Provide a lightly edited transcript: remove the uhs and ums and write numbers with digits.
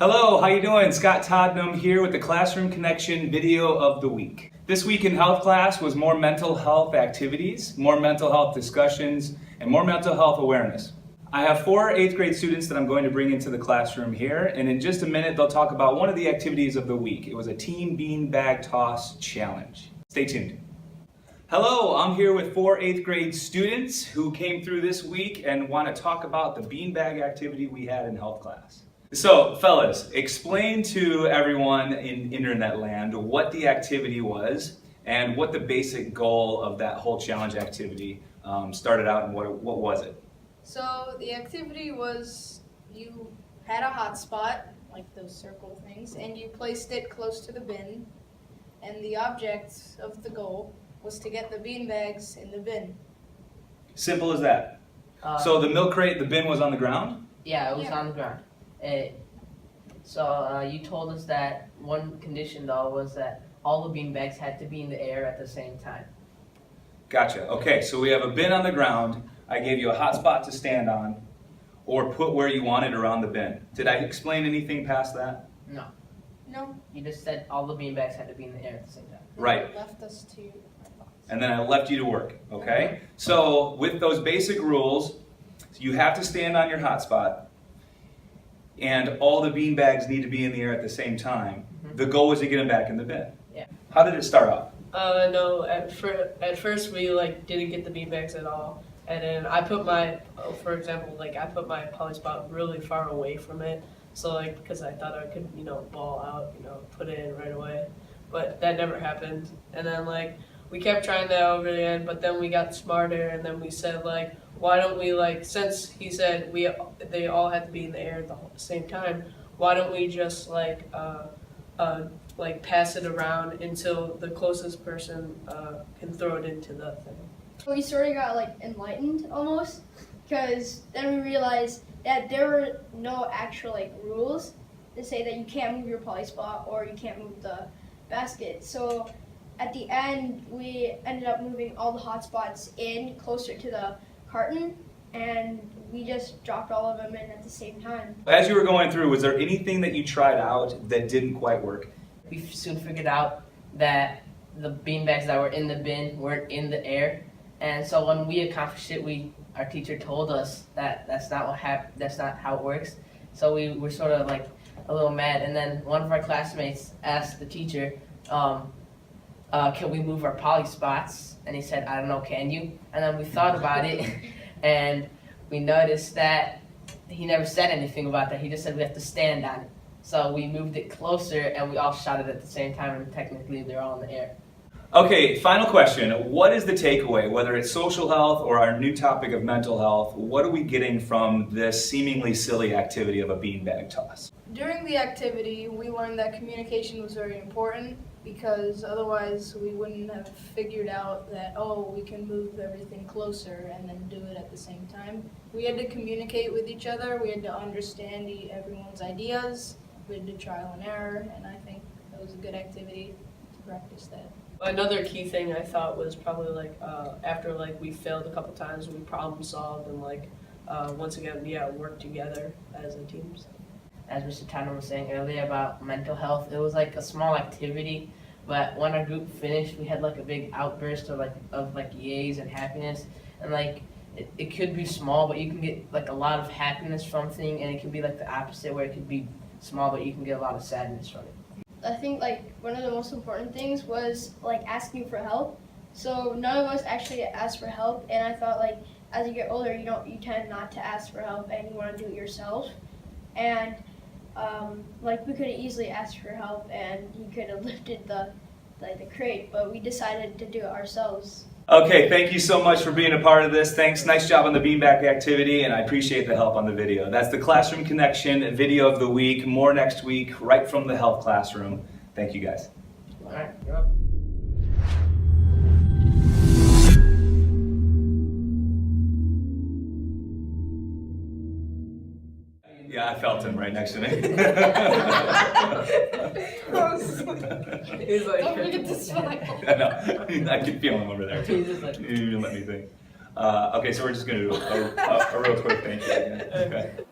Hello, how you doing? Scott Todnum here with the Classroom Connection video of the week. This week in health class was more mental health activities, more mental health discussions, and more mental health awareness. I have 4 8th grade students that I'm going to bring into the classroom here, and in just a minute they'll talk about one of the activities of the week. It was a team beanbag toss challenge. Stay tuned. Hello, I'm here with 4 8th grade students who came through this week and want to talk about the beanbag activity we had in health class. So, fellas, explain to everyone in internet land what the activity was and what the basic goal of that whole challenge activity started out and what was it? So the activity was you had a hot spot, like those circle things, and you placed it close to the bin, and the object of the goal was to get the bean bags in the bin. Simple as that. So the milk crate, the bin was on the ground? Yeah, it was on the ground. You told us that one condition though was that all the bean bags had to be in the air at the same time. Gotcha. Okay, so we have a bin on the ground. I gave you a hot spot to stand on or put where you wanted around the bin. Did I explain anything past that? No. No. You just said all the bean bags had to be in the air at the same time. Right. You left us to our thoughts. And then I left you to work, okay? So with those basic rules, you have to stand on your hot spot and all the bean bags need to be in the air at the same time. Mm-hmm. The goal was to get them back in the bin. Yeah. How did it start off? No, at first we didn't get the beanbags at all, and then I put my, for example, I put my poly spot really far away from it, so because I thought I could, ball out, put it in right away, but that never happened, and then we kept trying that over again, but then we got smarter, and then we said why don't we since he said they all had to be in the air at the same time, why don't we just pass it around until the closest person can throw it into the thing. We sort of got enlightened almost, because then we realized that there were no actual rules to say that you can't move your poly spot or you can't move the basket. So at the end, we ended up moving all the hot spots in closer to the carton, and we just dropped all of them in at the same time. As you were going through, was there anything that you tried out that didn't quite work? We soon figured out that the bean bags that were in the bin weren't in the air, and so when we accomplished it, our teacher told us that that's not how it works. So we were sort of a little mad, and then one of our classmates asked the teacher, can we move our poly spots? And he said, I don't know, can you? And then we thought about it, and we noticed that he never said anything about that. He just said we have to stand on it. So we moved it closer, and we all shot it at the same time, and technically they're all in the air. Okay, final question. What is the takeaway, whether it's social health or our new topic of mental health? What are we getting from this seemingly silly activity of a beanbag toss? During the activity, we learned that communication was very important, because otherwise we wouldn't have figured out that, we can move everything closer and then do it at the same time. We had to communicate with each other, we had to understand everyone's ideas, we had to trial and error, and I think that was a good activity to practice that. Another key thing I thought was probably after we failed a couple times, we problem solved and once again, work together as a team. So. As Mr. Tanner was saying earlier about mental health, it was a small activity, but when our group finished, we had a big outburst of yays and happiness, and it could be small, but you can get a lot of happiness from thing, and it can be the opposite, where it could be small, but you can get a lot of sadness from it. I think one of the most important things was asking for help. So none of us actually asked for help, and I thought as you get older, you tend not to ask for help and you want to do it yourself. And we could have easily asked for help and he could have lifted the crate, but we decided to do it ourselves. Okay, thank you so much for being a part of this. Thanks, nice job on the beanbag activity, and I appreciate the help on the video. That's the Classroom Connection video of the week. More next week, right from the health classroom. Thank you guys. All right, you're up. Yeah, I felt him right next to me. He's Don't forget to smile. I know. I can feel him over there. He's just You let me think. Okay, so we're just going to do a real quick thank you again. Okay.